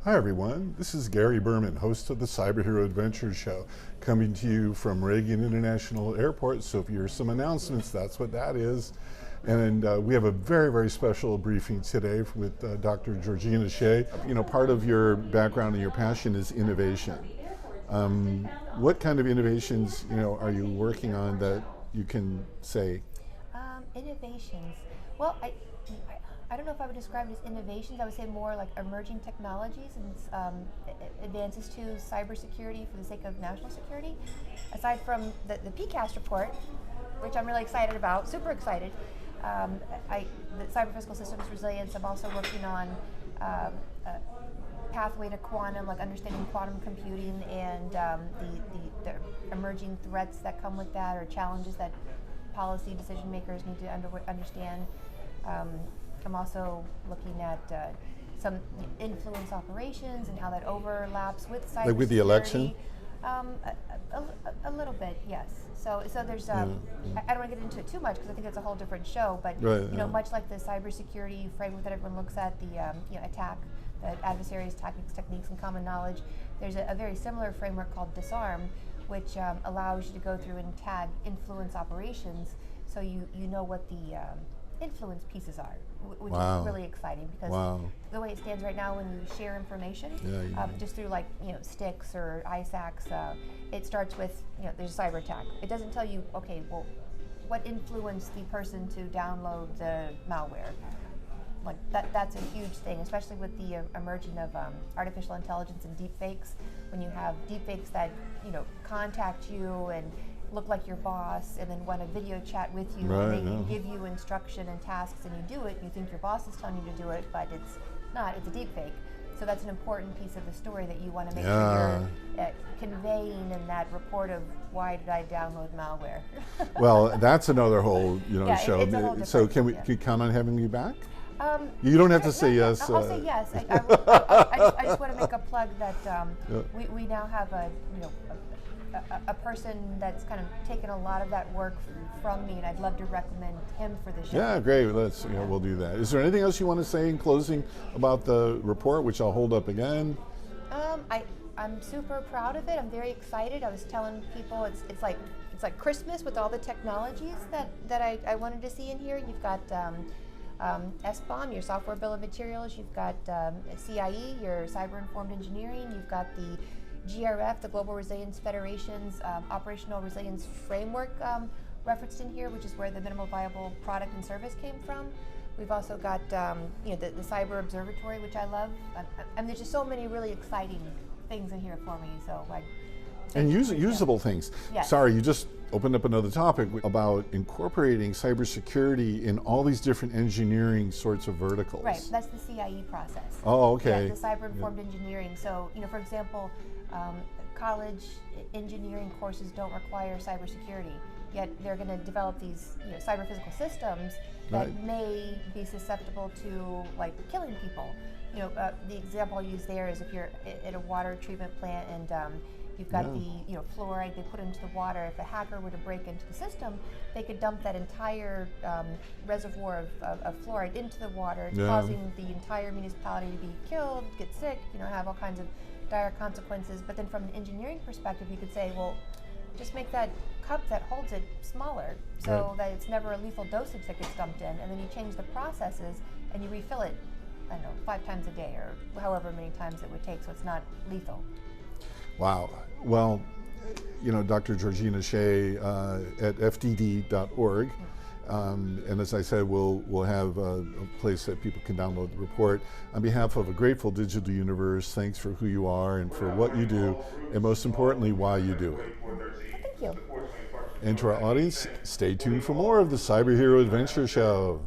Hi everyone, this is Gary Berman, host of the Cyber Hero Adventure Show, coming to you from Reagan International Airport. So if you hear some announcements, that's what that is. And we have a very, very special briefing today with Dr. Georgianna Shea. You know, part of your background and your passion is innovation. What kind of innovations, are you working on that you can say? Innovations. Well, I don't know if I would describe it as innovations. I would say more like emerging technologies and advances to cybersecurity for the sake of national security. Aside from the PCAST report, which I'm really excited about, super excited, the cyber physical systems resilience, I'm also working on pathway to quantum, like understanding quantum computing and the emerging threats that come with that, or challenges that policy decision makers need to understand. I'm also looking at some influence operations and how that overlaps with cybersecurity. Like with the election? A little bit, yes. So there's I don't want to get into it too much because I think it's a whole different show. But much like the cybersecurity framework that everyone looks at, the attack, the adversaries' tactics, techniques, and common knowledge. There's a very similar framework called Disarm, which allows you to go through and tag influence operations, so you know what the influence pieces are, which is really exciting because the way it stands right now, when you share information, just through like sticks or ISACs, it starts with there's a cyber attack. It doesn't tell you, okay, well, what influenced the person to download the malware. Like that's a huge thing, especially with the emerging of artificial intelligence and deepfakes. When you have deepfakes that contact you and look like your boss, and then want to video chat with you, and they can give you instruction and tasks, and you do it. You think your boss is telling you to do it, but it's not. It's a deepfake. So that's an important piece of the story that you want to make sure you're conveying in that report of why did I download malware. Well, that's another whole show. It's a whole so can you count on having me back? You don't have to say yes. I'll say yes. I just want to make a plug that we now have a person that's kind of taken a lot of that work from me, and I'd love to recommend him for the show. Yeah, great. Let's we'll do that. Is there anything else you want to say in closing about the report, which I'll hold up again? I'm super proud of it. I'm very excited. I was telling people it's like Christmas with all the technologies that I wanted to see in here. You've got SBOM, your software bill of materials. You've got CIE, your cyber informed engineering. You've got the GRF, the Global Resilience Federation's Operational Resilience Framework referenced in here, which is where the minimal viable product and service came from. We've also got the Cyber Observatory, which I love. And there's just so many really exciting things in here for me. So and usable things. Yes. Sorry, you just opened up another topic about incorporating cybersecurity in all these different engineering sorts of verticals. Right, that's the CIE process. Oh, okay. Yeah, the cyber-informed engineering. So, for example, college engineering courses don't require cybersecurity, yet they're going to develop these cyber physical systems that may be susceptible to like killing people. The example I'll use there is if you're at a water treatment plant and you've got the fluoride they put into the water. If a hacker were to break into the system, they could dump that entire reservoir of fluoride into the water, causing the entire municipality to be killed, get sick, have all kinds of dire consequences. But then from an engineering perspective, you could say, well, just make that cup that holds it smaller so that it's never a lethal dosage that gets dumped in, and then you change the processes and you refill it, 5 times a day or however many times it would take, so it's not lethal. Wow. Well, Dr. Georgianna Shea at fdd.org. And as I said, we'll have a place that people can download the report. On behalf of a grateful digital universe, thanks for who you are and for what you do, and most importantly, why you do it. Thank you. And to our audience, stay tuned for more of the Cyber Hero Adventure Show.